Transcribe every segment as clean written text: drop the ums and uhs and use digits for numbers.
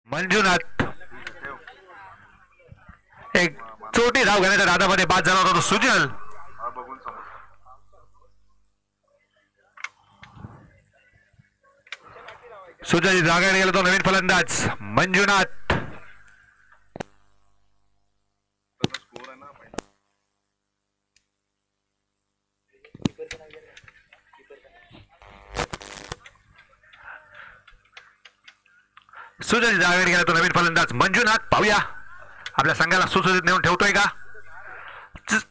मंजुनाथ एक छोटी धाव घेण्याच्या नादामध्ये बाद झाला होता तो सुजल. सुजल जागा गेला तो नवीन फलंदाज मंजुनाथ. सुजल जागा गेला तो नवीन फलंदाज मंजुनाथ. पाहूया आपल्या संघाला सुसुजित नेऊन ठेवतोय का.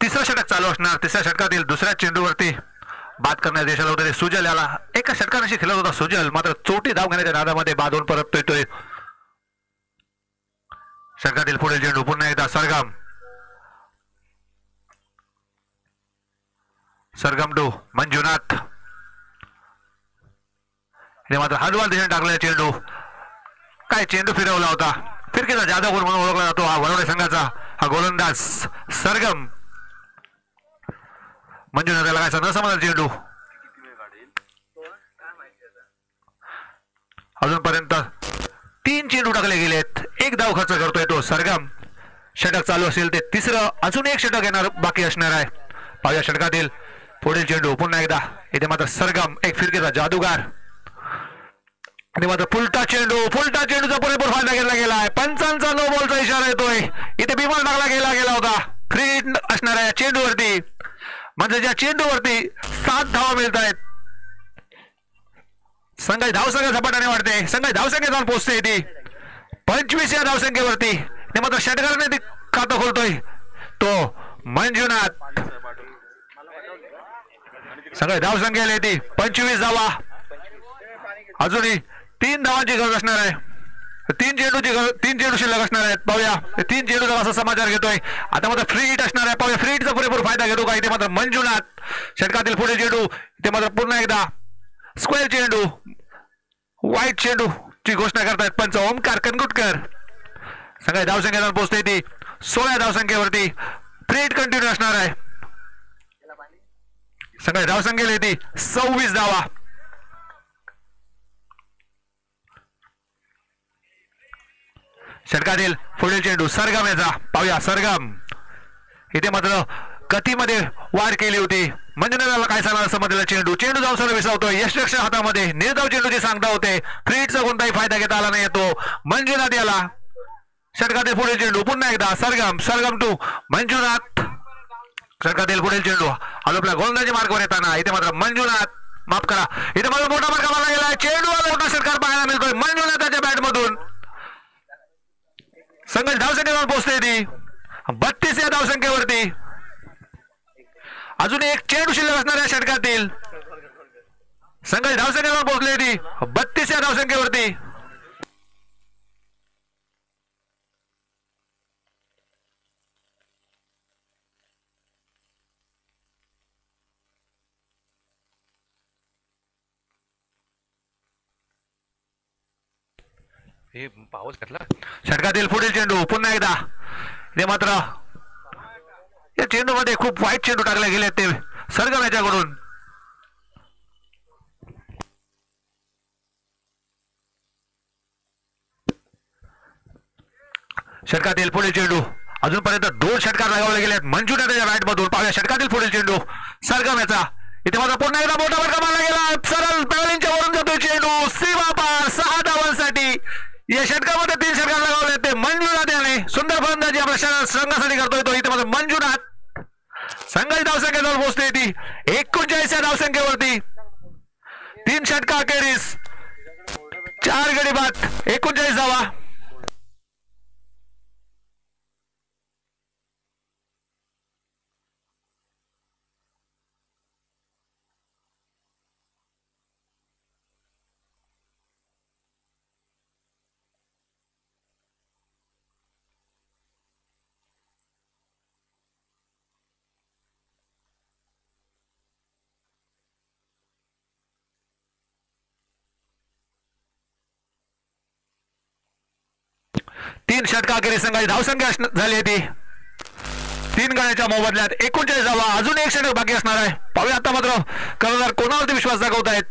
तिसरं षटक चालू असणार. तिसऱ्या षटकातील दुसऱ्या चेंडूवरती बाद करण्यात यश आलं होतं. सुजल याला एका षटकाशी खेळत होता सुजल, मात्र चोटी धाव घेण्याच्या नादामध्ये बाद होऊन परततोय. षटकातील पुढील चेंडू पुन्हा एकदा सरगम. सरगम टू मंजुनाथ. मात्र हलवाल दिशेने टाकलेला चेंडू. काय चेंडू फिरवला होता. फिरकीचा जादूगर म्हणून ओळखला जातो हा वडवणे संघाचा हा गोलंदाज सरगम. मंजुनाथला काय न समजला चेंडू. अजूनपर्यंत 3 चेंडू टाकले गेलेत. 1 धाव खर्च करतोय तो सरगम. षटक चालू असेल ते तिसरं अजून 1 षटक येणार बाकी असणार आहे. पाचव्या षटकातील पुढील चेंडू पुन्हा एकदा. इथे मात्र सरगम एक फिरकीचा जादूगार आणि मात्र फुलटा चेंडूचा पुरेपूर फायदा घेतला गेलाय. पंचांचा नो बॉलचा इशारा येतोय. इथे बिमल टाकला गेला होता. फ्री असणाऱ्या या चेंडूवरती म्हणजे ज्या चेंडूवरती 7 धावा मिळत आहेत. संघाची धावसंख्या झपाट्याने वाढते. संघाची धावसंख्या जाऊन पोहोचते ती 25 या धावसंख्येवरती. मात्र षटकाराने ती खातं खोलतोय तो मंजुनाथ. संघाची धावसंख्या येते 25 धावा. अजूनही 3 धावांची गरज असणार आहे. 3 चेंडू शिल्लक असणार आहेत. पाहूया 3 चेंडूचा असा समाचार घेतोय. आता मात्र फ्री हिट असणार आहे. पाहूया फ्री हिटचा पुरेपूर फायदा घेतो का इथे मात्र मंजुनाथ. षटकातील पुढील चेंडू इथे मात्र पुन्हा एकदा स्क्वेअर चेंडू व्हाईट चेंडू ची घोषणा करतायत पंच ओमकार कनगुटकर. सगळ्या धावसंख्येला पोहोचते ती 16 धावसंख्येवरती. फ्री हिट कंटिन्यू असणार आहे. सगळ्या धावसंख्येला येते 26 धावा. षटकातील पुढील चेंडू सरगम याचा. पाहूया सरगम. इथे मात्र गतीमध्ये वाढ केली होती. मंजुनाथला काय सांगणार समजलेला चेंडू जाऊन सरळ विसावतोय. यशरक्षण हातामध्ये निर्धाव चेंडूची सांगता होते. फ्रीटचा कोणताही फायदा घेता आला नाही येतो मंजुनाथ याला. षटकातील पुढील चेंडू पुन्हा एकदा सरगम टू मंजुनाथ. षटकातील पुढील चेंडू आपल्या गोलंदाजी मार्गावर येताना इथे मात्र मंजुनाथ माफ करा इथे मात्र मोठा मार्ग मारला गेला. चेंडूला मोठा षटकार पाहायला मिळतोय मंजुनाथाच्या बॅटमधून. संघ धावसंख्येवर पोहोचते ती 32 या धावसंख्येवरती. अजून एक चेंडू शिल्लक असणाऱ्या षटकातील संघ धावसंख्येवर पोहोचले ती 32 या धावसंख्येवरती. पाऊस घातला. षटकातील पुढील चेंडू पुन्हा एकदा. ते मात्र या चेंडू मध्ये खूप वाईट चेंडू टाकले गेले ते सरगम याच्याकडून. षटकातील पुढील चेंडू अजूनपर्यंत 2 षटकार लगावले गेले मंजुनाथच्या बॅट मधून. पाहूया षटकातील पुढील चेंडू सरगम याचा. इथे मात्र पुन्हा एकदा मोठा फटका मारला गेला. सरळ पॅलिनच्या वरून जातोय चेंडू सीमा पार 6 धावांसाठी. या षटकामध्ये 3 षटकार लगावले ते मंजुनाथ याने. सुंदर फलंदाजी आपल्या संघासाठी करतोय तो. इथे मात्र मंजुनाथ संघाची धावसंख्या पोहोचते ती 39 या धावसंख्येवरती. 3 षटका अखेरीस 4 गडी बाद 39 धावा. तीन षटका अखेरीस संघाची धावसंख्या झाली होती 3 गड्याच्या मोबदल्यात 39 धावा. अजून 1 षटक बाकी असणार आहे. पाहूया आता मात्र कर्णधार कोणावरती विश्वास दाखवत आहेत.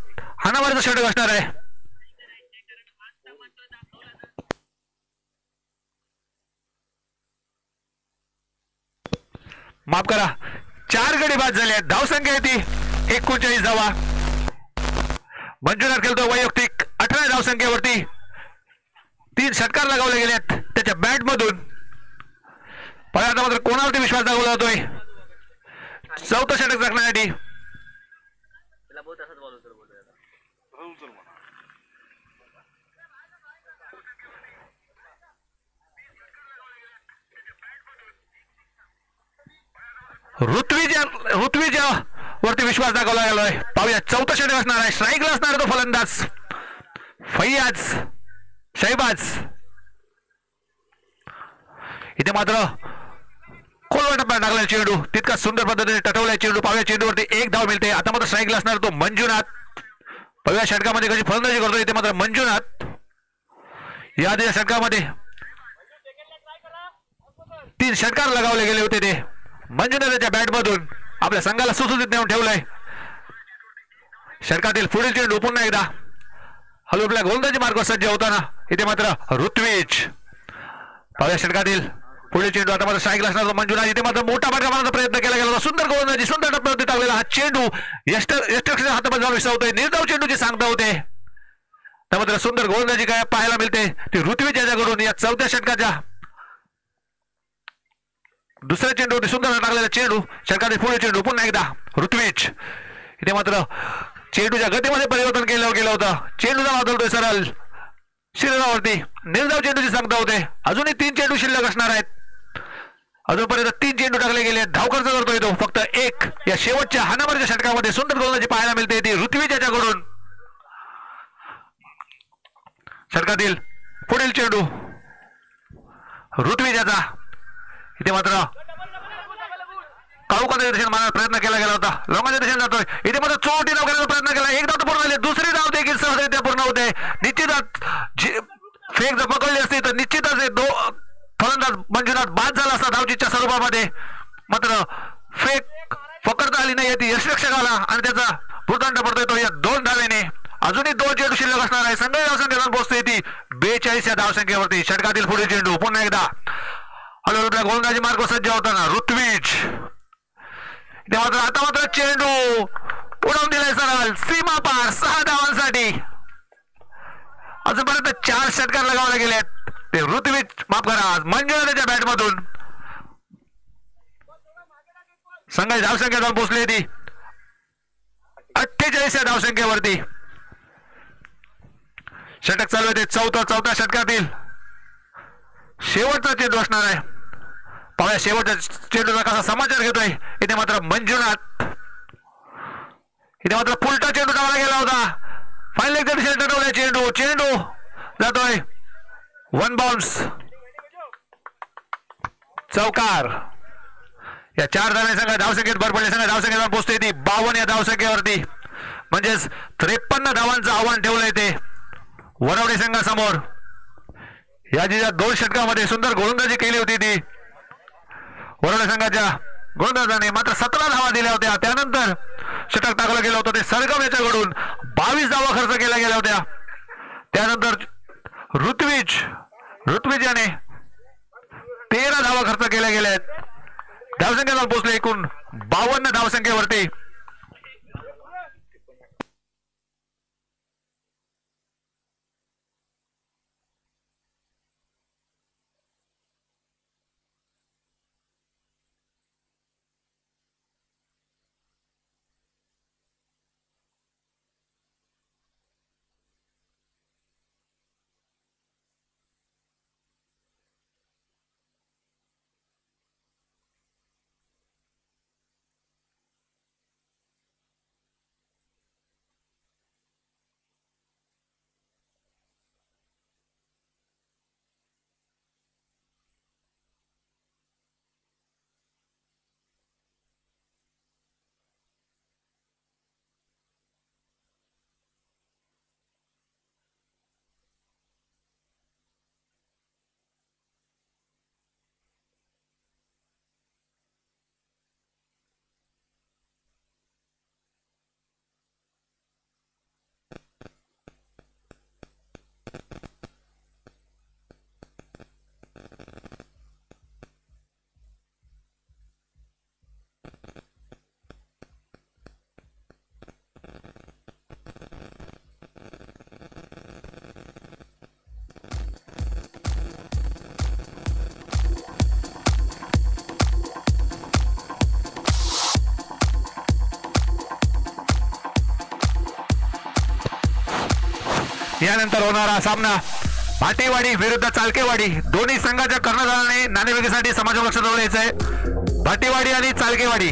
हाणामारीचं षटक असणार आहे. माफ करा, 4 गडी बाद झाले. धावसंख्या येते 39 धावा. मंजुनाथ खेळतो वैयक्तिक 18 धावसंख्येवरती. 3 षटकार लगावले गेलेत त्याच्या बॅट मधून. पहिल्यांदा मात्र कोणावरती विश्वास दाखवला जातोय 4थं षटक टाकण्यासाठी. ऋत्विजा वरती विश्वास दाखवला गेलोय. पाहूया 4थं षटक असणार आहे. स्ट्राईकला असणार तो फलंदाज फैयाज शहबाज. इथे मात्र खोलवर टप्प्यात टाकला चेंडू. तितका सुंदर पद्धतीने टटवलाय चेंडू. पाहूया चेंडूवरती 1 धाव मिळते. आता मात्र स्ट्राईकला असणार तो मंजुनाथ. पाहूया षटकामध्ये कशी फलंदाजी करतो. इथे मात्र मंजुनाथ या आधीच्या षटकामध्ये 3 षटकार लगावले गेले होते. ते मंजुनाथच्या बॅटमधून आपल्या संघाला सुसूचित नेऊन ठेवलंय. षटकातील पुढील चेंडू पुन्हा एकदा हलू आपल्या गोलंदाजी मार्ग सज्ज होताना इथे मात्र ऋत्विज. पाहूया षटकातील पुढील चेंडू. आता मात्र स्ट्राईकला असणार मंजुनाथ. इथे मात्र मोठा फटका मारण्याचा प्रयत्न केला गेला. सुंदर गोलंदाजी सुंदर टप्प्यावरती टाकलेला हा चेंडू यष्टरक्षच्या हातामध्ये जाऊन विसावतोय. निर्धाव चेंडूची सांगता होते. त्यामध्ये सुंदर गोलंदाजी काय पाहायला मिळते ती ऋत्विज याच्याकडून. या 4थ्या षटकाच्या दुसऱ्या चेंडूवरती सुंदर टाकलेला चेंडू. षटकातील पुढील चेंडू पुन्हा एकदा ऋत्विज. इथे मात्र चेंडूच्या गतीमध्ये परिवर्तन केलं गेलं होतं. चेंडूचा बदलतोय सरळ शिरणावरती. निर्धाव चेंडूची सांगता होते. अजूनही 3 चेंडू शिल्लक असणार आहेत. अजूनपर्यंत 3 चेंडू टाकले गेले. धाव खर्च करतोय तो फक्त 1. या शेवटच्या हाणामारीच्या षटकामध्ये सुंदर गोलंदाजी पाहायला मिळते ती ऋत्विज याच्याकडून. षटकातील पुढील चेंडू ऋत्विज याचा. इथे मात्र काळुकांच्या दिशेने मारण्याचा प्रयत्न केला गेला होता. लॉंगाच्या दिशेने जातोय. इथे मात्र चोटी धाव करण्याचा प्रयत्न केला. 1 धाव पूर्ण झाली. दुसरी धाव देखील सहजरित्या पूर्ण होते. निश्चितच फेक जर पकडली असती तर निश्चितच फलंदाज मंजुनाथ बाद झाला असता धावचीच्या स्वरूपामध्ये. मात्र फेक पकडता आली नाही ती यष्टरक्षकाला आणि त्याचा भूर्दंड पडतोय तो या 2 धावेने. अजूनही 2 चेंडू शिल्लक असणार आहे. संघ धावसंख्या जाऊन पोहोचते ती 42 या धावसंख्येवरती. षटकातील पुढील चेंडू पुन्हा एकदा हॅलो गोलंदाजी मार्ग सज्ज होताना ऋत्विज. मात्र आता मात्र चेंडू उडवून दिलाय सरळ सीमा पार 6 धावांसाठी. अजूनपर्यंत 4 षटकार लगावले गेलेत. ते ऋत्विज माफ करा मंजुनाथच्या बॅटमधून. संघाची धावसंख्या जाऊन पोहोचली ती 48 या धावसंख्येवरती. षटक चालू आहे ते 4थ्या षटकातील शेवटचा चेंडू असणार आहे. पाहूया शेवटच्या चेंडूचा कसा समाचार घेतोय. इथे मात्र मंजुनाथ. इथे मात्र फुलटा चेंडू टाकला गेला होता. फायनल एकदा दिशेने टटवलाय चेंडू. चेंडू जातोय 1 बाउन्स चौकार. या 4 धावे संघ धावसंख्येत भर पडले. संघ धावसंख्येत पोहोचते ती 52 या धावसंख्येवरती. म्हणजेच 53 धावांचं आव्हान ठेवलंय ते वरवडे संघासमोर. या जिच्या 2 षटकामध्ये सुंदर गोलंदाजी केली होती ती वरवडे संघाच्या गोलंदाजाने. मात्र 17 धावा दिल्या होत्या. त्यानंतर षटक टाकलं गेलं होतं ते सरगम याच्याकडून. 22 धावा खर्च केल्या गेल्या होत्या. त्यानंतर ऋत्विज याने 13 धावा खर्च केल्या गेल्या आहेत. धावसंख्या पोहोचले एकूण 52 धावसंख्येवरती. यानंतर होणारा सामना भाटीवाडी विरुद्ध चालकेवाडी. दोन्ही संघाच्या कर्णधाराने नाणेफेकीसाठी समाजावर लक्ष ठेवायचं आहे. भाटीवाडी आणि चालकेवाडी.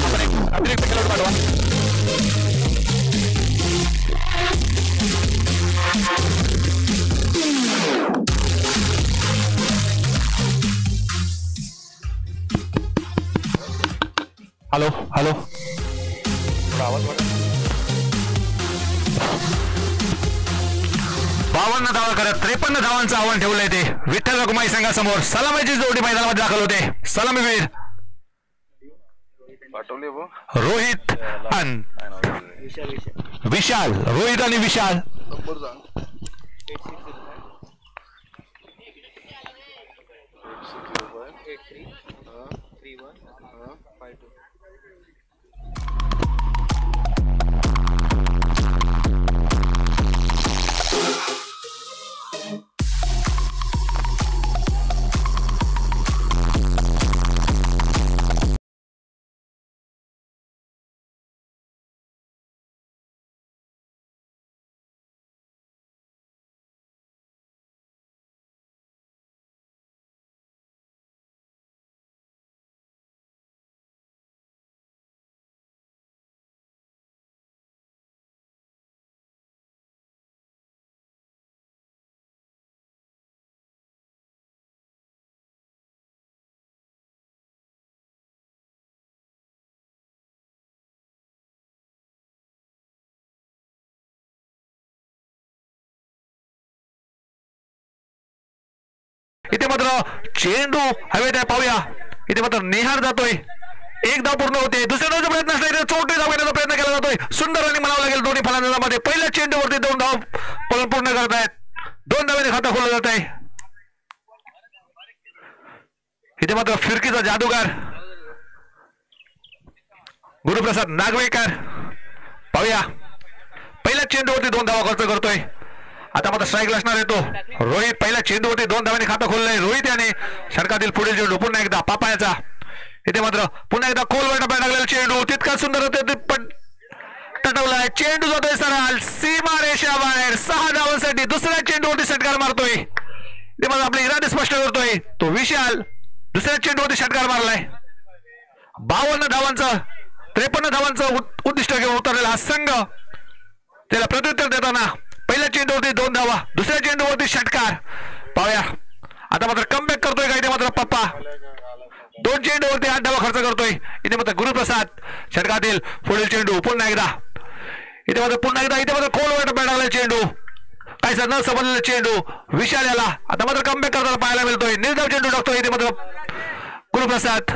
आपण एक अतिरिक्त खेळाडू पाठवा. हॅलो हॅलो, आवाज 52 धावा करत 53 धावांचं आव्हान ठेवलंय ते विठ्ठल रखुमाई संघासमोर. सलामीची जोडी मैदानामध्ये दाखल होते. सलामीवीर रोहित आणि विशाल. रोहित आणि विशाल. इथे मात्र चेंडू हवेत आहे. पाहूया इथे मात्र निहार जातोय. एक धाव पूर्ण होते. दुसऱ्या धावचा प्रयत्न असला इथे चौथी धाव घेण्याचा प्रयत्न केला जातोय. सुंदर आणि म्हणावं लागेल दोन्ही फलंदाजांमध्ये. पहिल्या चेंडूवरती 2 धाव पूर्ण करत आहेत. 2 धावांनी खातं खोललं जात आहे. इथे मात्र फिरकीचा जादूगार गुरुप्रसाद नागवेकर. पाहूया पहिल्या चेंडूवरती 2 धावा खर्च करतोय. आता मात्र स्ट्राईक असणार आहे तो रोहित. पहिल्या चेंडूवरती 2 धावांनी खातं खोललंय. रोहित याने षटकातील पुढील चेंडू पुन्हा एकदा पापायाचा. इथे मात्र पुन्हा एकदा खोलवर टप्प्यात टाकलेला चेंडू तितका सुंदर होते पण तटवलाय. चेंडू जातोय सरळ सीमा रेषा बाहेर. 6 धावांसाठी दुसऱ्या चेंडूवरती षटकार मारतोय. इथे मात्र आपले इरादे स्पष्ट करतोय तो विशाल. दुसऱ्या चेंडूवरती षटकार मारलाय. 52 धावांचं 53 धावांचं उद्दिष्ट घेऊन उतरलेला हा संघ. त्याला प्रत्युत्तर देताना पहिल्या चेंडूवरती 2 धावा, दुसऱ्या चेंडूवरती षटकार. पाहूया आता मात्र कमबॅक करतोय का इथे मात्र पप्पा. 2 चेंडूवरती 8 धावा खर्च करतोय. इथे मात्र गुरुप्रसाद षटकातील पुढील चेंडू पुन्हा एकदा. इथे मात्र पुन्हा एकदा इथे मात्र खोलवर टप्प्यात टाकलेला चेंडू. काहीसा न समजलेला चेंडू विशाल याला आता मात्र कमबॅक करताना पाहायला मिळतोय. निर्धाव चेंडू टाकतोय इथे मात्र गुरुप्रसाद.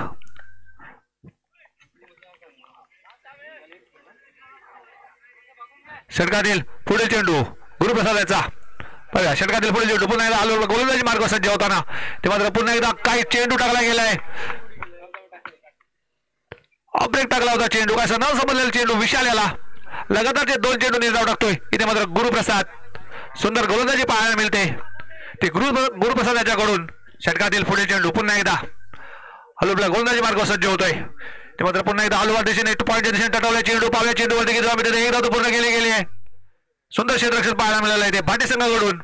षटकातील पुढील चेंडू गुरुप्रसादाचा. षटकातील पुढील चेंडू पुन्हा एकदा आलो गोलंदाजी मार्ग सज्ज होताना ते मात्र पुन्हा एकदा काही चेंडू टाकला गेलाय. ब्रेक टाकला होता चेंडू. काय न समजलेला चेंडू विशाल याला लगातारचे 2 चेंडू निर्धाव टाकतोय. इथे मात्र गुरुप्रसाद सुंदर गोलंदाजी पाहायला मिळते ते गुरुप्रसाद याच्याकडून. षटकातील पुढील चेंडू पुन्हा एकदा हलुबला गोलंदाजी मार्ग सज्ज होतोय. ते मात्र पुन्हा एकदा हलुवार दिशेने पॉईंटच्या दिशेने टटवल्या चेंडू. पावल्या चेंडूवरती एकदा तो पूर्ण गेली आहे. सुंदर क्षेत्ररक्षण पाहायला मिळालं आहे ते भाटी संघाकडून.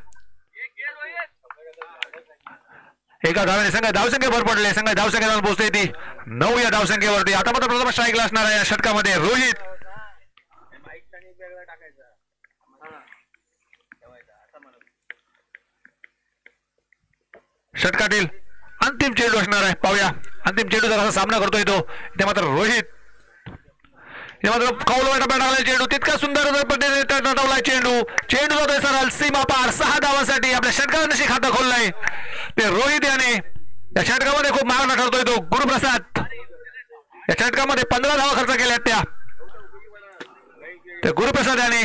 एका धावाने संघ धावसंख्या भर पडले. संघ धावसंख्या जाऊन पोहोचते ती 9 या धावसंख्येवरती. आता मात्र प्रथम स्ट्राईकला असणार आहे या षटकामध्ये रोहित. षटकातील अंतिम चेंडू असणार आहे. पाहूया अंतिम चेंडू जर सामना करतोय तो. इथे मात्र रोहित मात्र कौलवर टप्प्यात टाकलेला चेंडू तितका सुंदर पद्धतीने टटवला चेंडू. चेंडू जातोय सरळ सीमा पार. 6 धावांसाठी आपल्या षटकांशी खातं खोललंय ते रोहित याने. या षटकामध्ये खूप महागडा ठरतोय तो गुरुप्रसाद. या षटकामध्ये 15 धावा खर्च केल्यात त्या गुरुप्रसाद याने.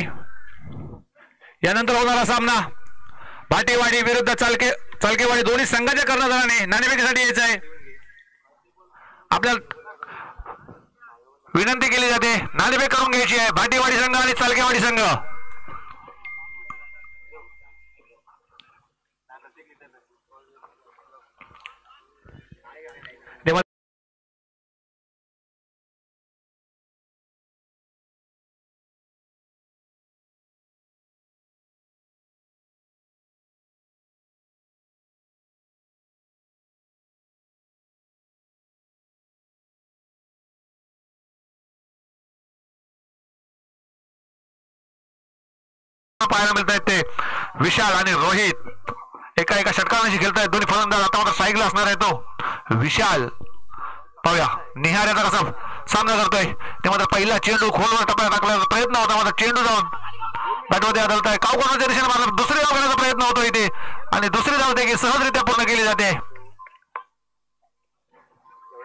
यानंतर होणारा सामना भाटीवाडी विरुद्ध चालकेवाडी दोन्ही संघाच्या कर्णधाराने नाणेफेकीसाठी यायचं आहे. आपल्याला विनंती केली जाते नाणेफेक करून घ्यायची आहे. भाटीवाडी संघ आणि चालकेवाडी संघ. पाहायला मिळत आहेत ते विशाल आणि रोहित एका षटकांशी खेळतायत. दोन्ही फलंदाज. आता मात्र साईडला असणार आहे तो विशाल. पाहूया निहार याचा कसा सामना करतोय. ते मात्र पहिला चेंडू खोलवर टप्प्यात टाकण्याचा प्रयत्न होता. मात्र चेंडू जाऊन बॅटमध्ये आदळत आहे. कावकोनाच्या दिशेने मात्र दुसरी धाव घेण्याचा प्रयत्न होतो इथे आणि दुसरी धाव देखील सहजरित्या पूर्ण केली जाते.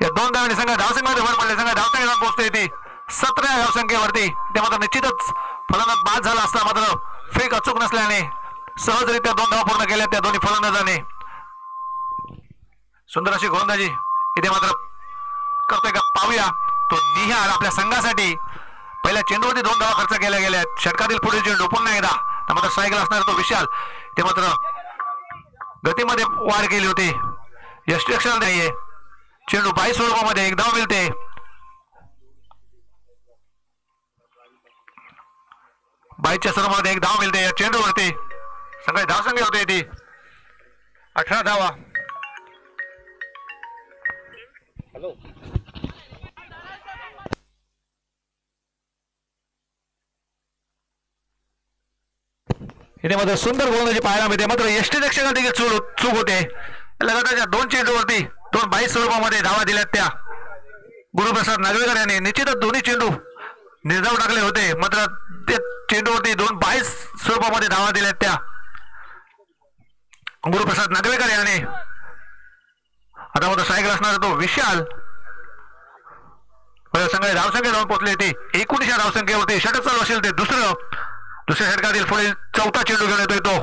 या दोन धावांनी संघ धावसंख्येमध्ये भर पडले. संघ धावसंख्येला पोहोचते इथे 17 धावसंख्येवरती. ते मात्र निश्चितच फलंदाज बाद झाला असता. मात्र फेक अचूक नसल्याने सहजरित्या 2 धावा पूर्ण केल्या त्या दोन्ही फलंदाजाने. सुंदर अशी गोलंदाजी इथे मात्र करतोय का पाहूया तो निहार आपल्या संघासाठी. पहिल्या चेंडूवरती 2 धावा खर्च केल्या गेल्या. षटकातील पुढील चेंडू पुन्हा एकदा. त्यामात्र सायकल असणार तो विशाल. ते मात्र गतीमध्ये वाढ केली होती. यष्टीरक्षण नाहीये. चेंडू 22 स्वरूपामध्ये 1 धाव मिळते. बाईच्या सर्वांमध्ये 1 धाव मिळते या चेंडूवरती. सगळे धावसंख्या होते ती 18 धावा. इथे मात्र सुंदर गोलंदाजी पाहायला मिळते. मात्र यष्टीरक्षकाला देखील चूक होते. लगातारच्या 2 चेंडूवरती 2 22 स्वरूपामध्ये धावा दिल्यात त्या गुरुप्रसाद नागवेकर यांनी. निश्चितच दोन्ही चेंडू निर्धाव टाकले होते. मात्र ते चेंडूवरती 2 22 स्वरूपामध्ये धावा दिल्यात त्या गुरुप्रसाद नागवेकर याने. आता मात्र सायकल असणार तो विशाल. संघाची धावसंख्या जाऊन पोहोचली ती 19 धावसंख्येवरती. षटक चालू असेल ते दुसऱ्या षटकातील पुढील 4था चेंडू घेऊन येतोय तो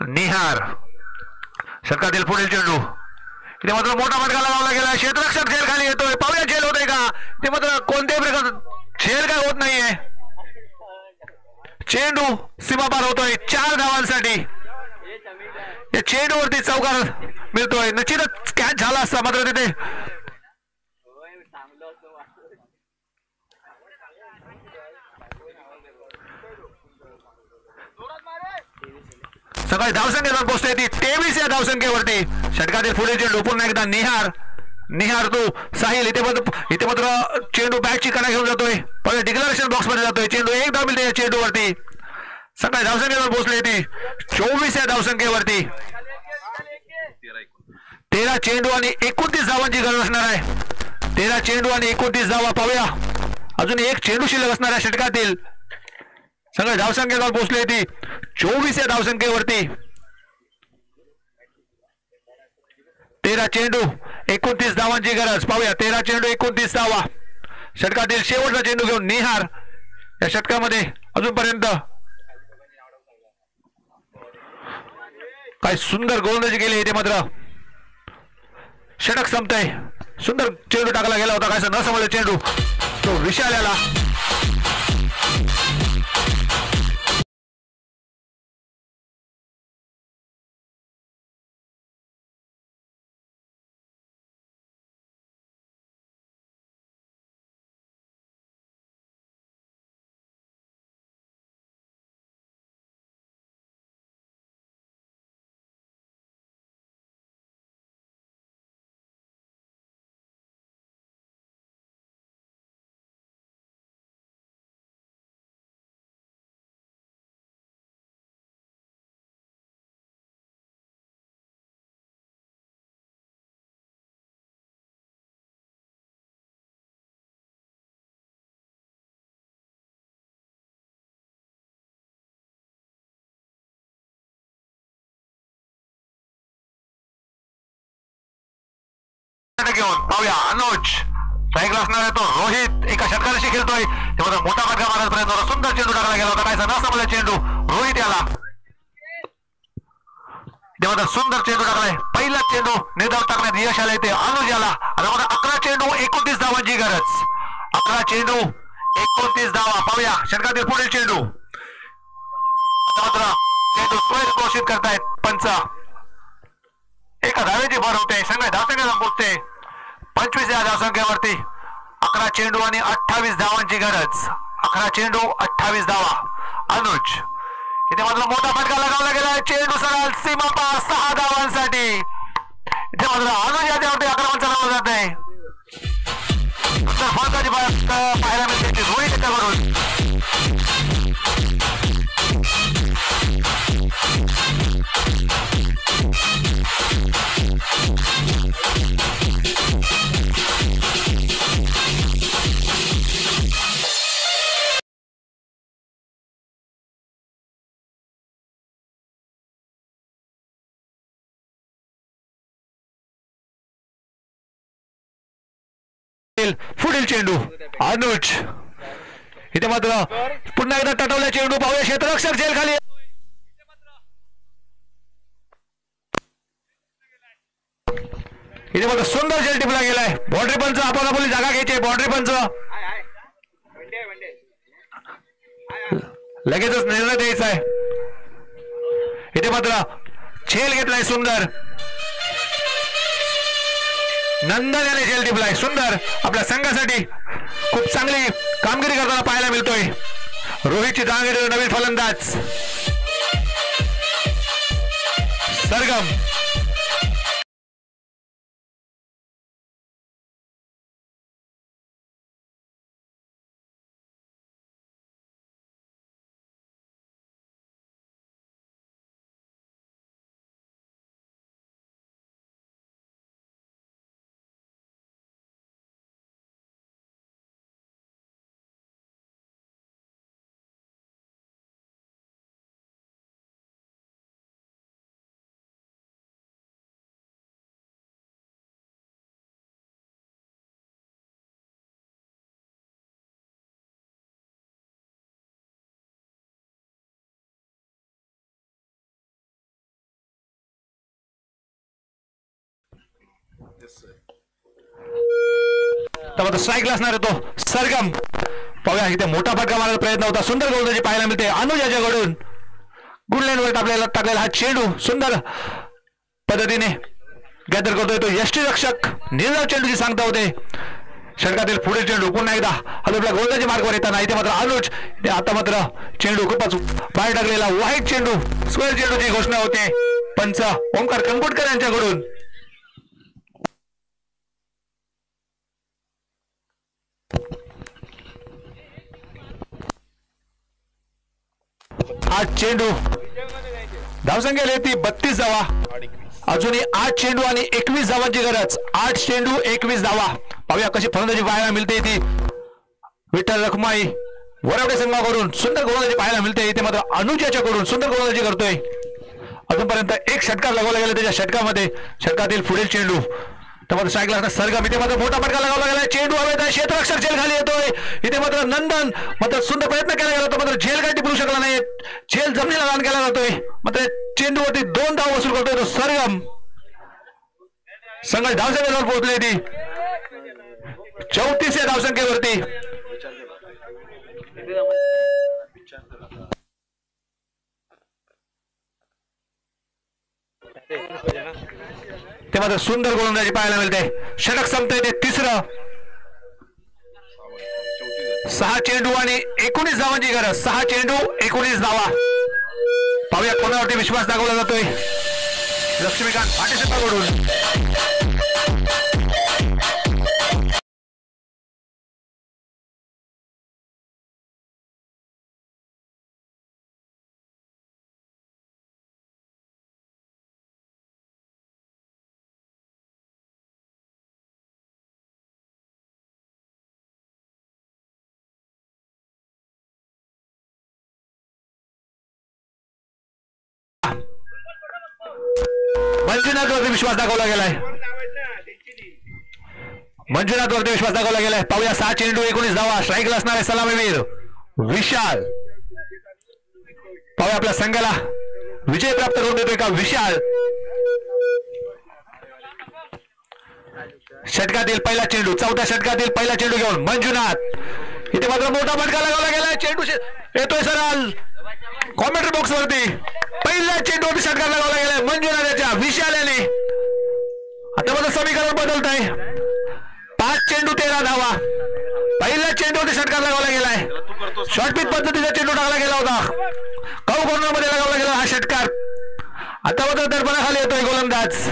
निहार. षटकातील पुढील चेंडू इथे मात्र मोठा फटका लावला गेला. क्षेत्ररक्षक झेल खाली येतोय. पाहूया झेल होतोय का. ते मात्र कोणत्याही प्रकारचं झेल काय होत नाहीये. चेंडू सीमापार होतोय 4 धावांसाठी. या चेंडूवरती चौकार मिळतोय. निश्चितच कॅच झाला असता. मात्र तिथे सकाळी धावसंख्या जाऊन पोहोचते ती 23 या धावसंख्येवरती. षटकातील पुढील चेंडू पुन्हा एकदा निहार तो साहिल. इथे मात्र चेंडू बॅटची कणा घेऊन जातोय. पण डिक्लेरेशन बॉक्स मध्ये जातोय. चेंडू 1 धाव मिळते या चेंडूवरती. सकाळी धावसंख्या जाऊन पोहोचली ती 24 या धावसंख्येवरती. 13 चेंडू आणि 29 धावांची गरज असणार आहे. 13 चेंडू आणि 29 धावा. पाहूया अजून 1 चेंडू शिल्लक असणार आहे षटकातील. सगळे धावसंख्या जाऊन पोहोचली ती 24 या धावसंख्येवरती. 13 चेंडू 29 धावांची गरज. पाहूया 13 चेंडू 29 धावा. षटकातील शेवटचा चेंडू घेऊन निहार या षटकामध्ये अजूनपर्यंत काय सुंदर गोलंदाजी केली. इथे मात्र षटक संपतंय. सुंदर चेंडू टाकला गेला होता. काय न समजलं चेंडू तो विशाल याला. घेऊन पाहूया अनुज सायकल असणार आहे तो रोहित. एका षटकाशी खेळतोय. तेव्हा मोठा फटका मारण्याचा प्रयत्न. सुंदर चेंडू टाकला गेला होता. काय न समजला चेंडू रोहित याला. इथे मात्र सुंदर चेंडू टाकलाय. पहिला चेंडू निर्धाव टाकण्यात यश आलंय ते अनुजाला. आता मात्र 11 चेंडू 29 धावांची गरज. 11 चेंडू 29 धावा. पाहूया षटकातील पुढील चेंडू. आता मात्र चेंडू स्क्वेअर घोषित करतायत पंच. एका धावेची भर होते. संघ धावसंख्या संपते 25 या धावसंख्येवरती. 11 चेंडू आणि 28 धावांची गरज. 11 चेंडू 28 धावा. अनुज इथे मात्र मोठा फटका लगावला गेला. चेंडू सरळ सीमा पार 6 धावांसाठी. इथे मात्र अनुज याच्यावरती आक्रमण चालवलं जात आहे. तर फलकाची पाहायला मिळते रोहित त्याच्याकडून. पुढील चेंडू अनुज इथे मात्र पुन्हा एकदा टटवल्या चेंडू. पाहूया क्षेत्ररक्षक झेल खाली. इथे मात्र सुंदर झेल टिपला गेलाय. बाउंड्री पंच आपण आपली जागा घ्यायची. बाउंड्री पंच लगेचच निर्णय द्यायचा आहे. इथे मात्र झेल घेतलाय सुंदर. नंदन याने झेल टिपलाय. सुंदर आपल्या संघासाठी खूप चांगली कामगिरी करताना पाहायला मिळतोय. रोहितची जांगेरी नवीन फलंदाज सरगम. स्ट्राईकला असणार तो सरगम. पाहूया इथे मोठा फटका मारायचा प्रयत्न होता. सुंदर गोलंदाजी पाहायला मिळते अनुज याच्याकडून. गुड लाईनवर टाकलेला हा चेंडू सुंदर पद्धतीने गॅदर करतोय तो यष्टीरक्षक. निर्धाव चेंडूची सांगता होते. षटकातील पुढील चेंडू पुन्हा एकदा हलवला गोलंदाजी मार्गावर येताना. इथे मात्र अनुज आता मात्र चेंडू खूपच बाहेर टाकलेला. वाईट चेंडू स्क्वेअर चेंडूची घोषणा होते पंच ओमकार कंकोटकर यांच्याकडून. आज चेंडू धावसंख्या येते 32 धावा. अजूनही 8 चेंडू आणि 21 धावांची गरज. 8 चेंडू 21 धावा. पाहूया कशी फलंदाजी पाहायला मिळते ती. विठ्ठल रखमाई वरवडे संघाकडून सुंदर गोलंदाजी पाहायला मिळते. इथे मात्र अनुज याच्याकडून सुंदर गोलंदाजी करतोय. अजूनपर्यंत एक षटकार लगावला गेला. त्याच्या षटकामध्ये षटकातील पुढील चेंडू त्यामध्ये सायकल सरगम. इथे मात्र मोठा फटका लगावला गेला. चेंडू हवेत आहे. क्षेत्ररक्षक झेल खाली येतोय. इथे मात्र नंदन मात्र सुंदर प्रयत्न केला गेला होता मात्र झेल काही टिपू शकला नाही. झेल जमिनीला दान केला जातोय. मात्र चेंडूवरती 2 धाव वसूल करतोय तो सरगम. संघ धावसंख्येवर पोहोचली ती 34 या धावसंख्येवरती. ते मात्र सुंदर गोलंदाजी पाहायला मिळते. षटक संपतंय ते तिसरं. 6 चेंडू आणि 19 धावांची गरज. 6 चेंडू 19 धावा. पाहूया कोणावरती विश्वास दाखवला जातोय. लक्ष्मीकांत पाटील मंजुनाथवरती विश्वास दाखवला गेलाय. मंजुनाथवरती विश्वास दाखवला गेलाय. पाहूया 6 चेंडू 19 धावा. स्ट्राईकला असणारे सलामीवीर विशाल. पाहूया आपल्या संघाला विजय प्राप्त करून देतोय का विशाल. षटकातील पहिला चेंडू, चौथ्या षटकातील पहिला चेंडू घेऊन मंजुनाथ. इथे मात्र मोठा फटका लगावला गेलाय. चेंडू येतोय सरळ कॉमेंट्री बॉक्स वरती. पहिल्या चेंडूवरती षटकार लगावला गेलाय मंजुनाथच्या विशाल याने. आता माझं समीकरण बदलत आहे. 5 चेंडू 13 धावा. पहिल्या चेंडूवरती षटकार लगावला गेलाय. शॉर्टपिच पद्धतीचा चेंडू टाकला गेला होता. कौ कॉर्नर मध्ये लगावला गेला हा षटकार. आता मात्र दडपणाखाली येतोय गोलंदाज.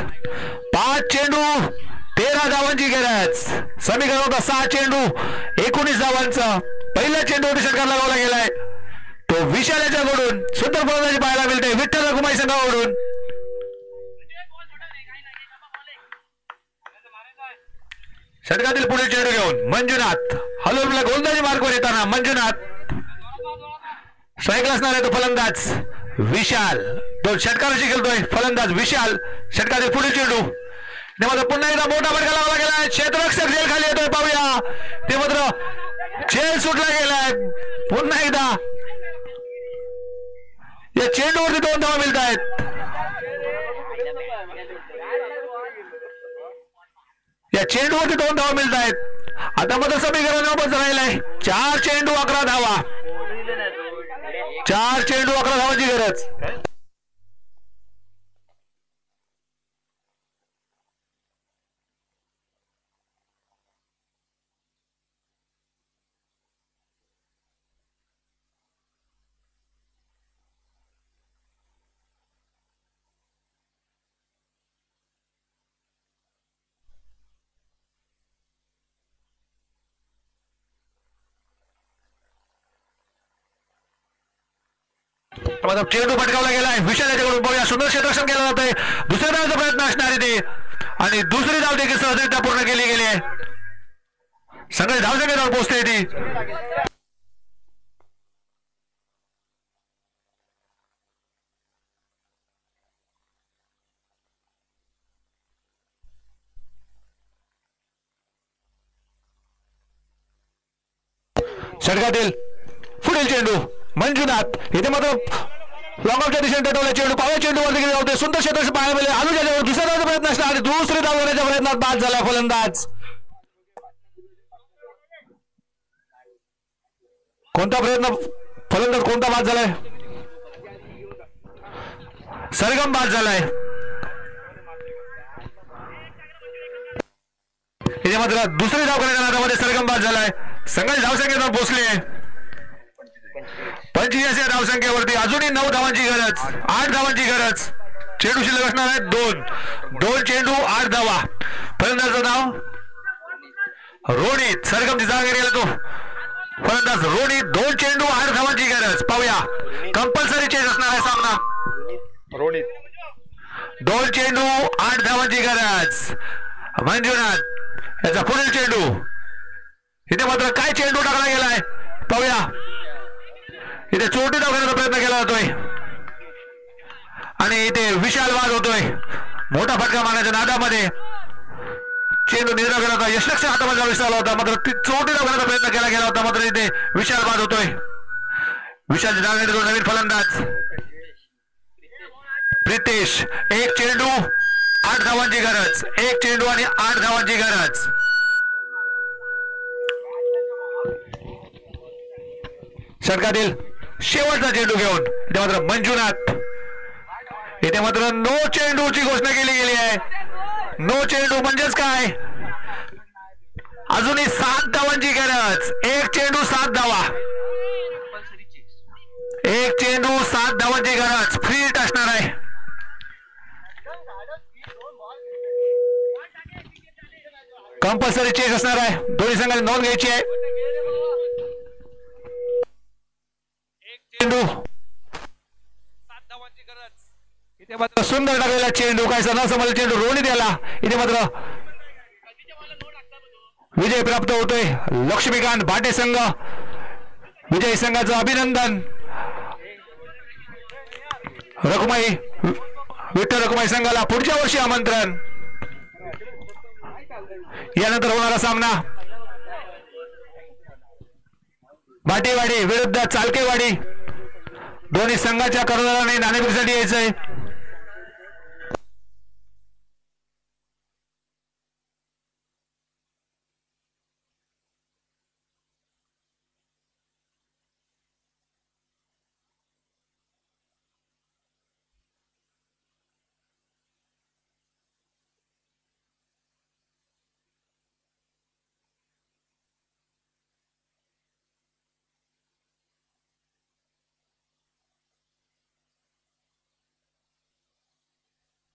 5 चेंडू 13 धावांची गरज. समीकरण होता 6 चेंडू 19 धावांचा. पहिल्या चेंडूवरती षटकार लगावला गेलाय तो विशाल याच्याकडून. सुंदर फलंदाजी पाहायला मिळते विठ्ठल रखुमाई संघाकडून. षटकातील पुढील चेंडू घेऊन मंजुनाथ. हलवला गोलंदाजी मार्गवर येताना मंजुनाथ. स्ट्राईकला असणार आहे तो फलंदाज विशाल. 2 षटकाराशी खेळतोय फलंदाज विशाल. षटकातील पुढील चेंडू. ते मात्र पुन्हा एकदा मोठा फटका लावला गेलाय. क्षेत्ररक्षक जेल खाली येतोय पाहूया. ते मात्र जेल सुटला गेलाय. पुन्हा एकदा या चेंडूवरती 2 धावा मिळत आहेत. या चेंडूवरती 2 धावा मिळत आहेत. आता मात्र समीकरण वापस राहिलंय. 4 चेंडू 11 धावा. 4 चेंडू 11 धावांची गरज. चेंडू पटकावला गेलाय विशाल याच्याकडून. बघूया सुंदर क्षेत्ररक्षण केलं जातंय. दुसऱ्या धावाचा प्रयत्न असणार आहे ते आणि दुसरी धाव देखील सहजरित्या पूर्ण केली गेली आहे. सगळे धावसंख्येवर पोहोचते ती. षटकातील पुढील चेंडू मंजुनाथ. इथे मात्र लॉंग ऑफच्या दिशेने टटवला चेंडू. पावल्या चेंडूवर देखील होते. सुंदर क्षेत्र पाहायला मिळेल. अनुजाच्यावर दुसऱ्या धावचा प्रयत्न असणार आणि दुसरी धाव घेण्याच्या प्रयत्नात बाद झाला फलंदाज. कोणता प्रयत्न फलंदाज कोणता बाद झालाय. सरगम बाद झालाय. इथे मात्र दुसरी धाव करण्याच्या नादामध्ये सरगम बाद झालाय. संघाची धावसंख्येवर पोहोचले 85 या धावसंख्येवरती. अजूनही 9 धावांची गरज. 8 धावांची गरज. चेंडू शिल्लक असणार आहेत 2 चेंडू 8 धावा. फलंदाजचं नाव रोनित. सरगमची जागा गेला तो फलंदाज रोनित. 2 चेंडू 8 धावांची गरज. पाहूया कंपल्सरी चेंज असणार आहे सामना. रोनित 2 चेंडू 8 धावांची गरज. मंजुनाथ याचा पुढील चेंडू. इथे मात्र काय चेंडू टाकला गेलाय पाहूया. इथे चोटी धाव घेण्याचा प्रयत्न केला जातोय आणि इथे विशाल वाद होतोय. मोठा फटका मारण्याच्या नादामध्ये चेंडू निर्धाव केला होता. यशलक्ष हातामध्ये विसरला होता. मात्र ती चोटी धाव घेण्याचा प्रयत्न केला गेला होता. मात्र इथे विशाल वाद होतोय. विशालची धाव घेतो नवीन फलंदाज प्रितेश. 1 चेंडू 8 धावांची गरज. 1 चेंडू आणि 8 धावांची गरज. षटकातील शेवटचा चेंडू घेऊन इथे मात्र मंजुनाथ. इथे मात्र नो चेंडूची घोषणा केली गेली आहे. नो चेंडू म्हणजेच काय अजूनही 7 धावांची गरज. 1 चेंडू 7 धावा. 1 चेंडू 7 धावांची गरज. फ्री हिट असणार आहे. कंपल्सरी चेस असणार आहे. दोन्ही संघाने नोंद घ्यायची आहे. चेंडू 7 धावांची गरज. इथे मात्र सुंदर टाकलेला चेंडू. काय न समजला चेंडू रोनित याला. इथे मात्र विजय प्राप्त होतोय. लक्ष्मीकांत भाटे संघ विजय संघाचं अभिनंदन. रखुमाई विठ्ठल रखुमाई संघाला पुढच्या वर्षी आमंत्रण. यानंतर होणारा सामना भाटेवाडी विरुद्ध चालकेवाडी. दोन्ही संघाच्या कर्णधाराने नाणेफेकीसाठी यायचंय.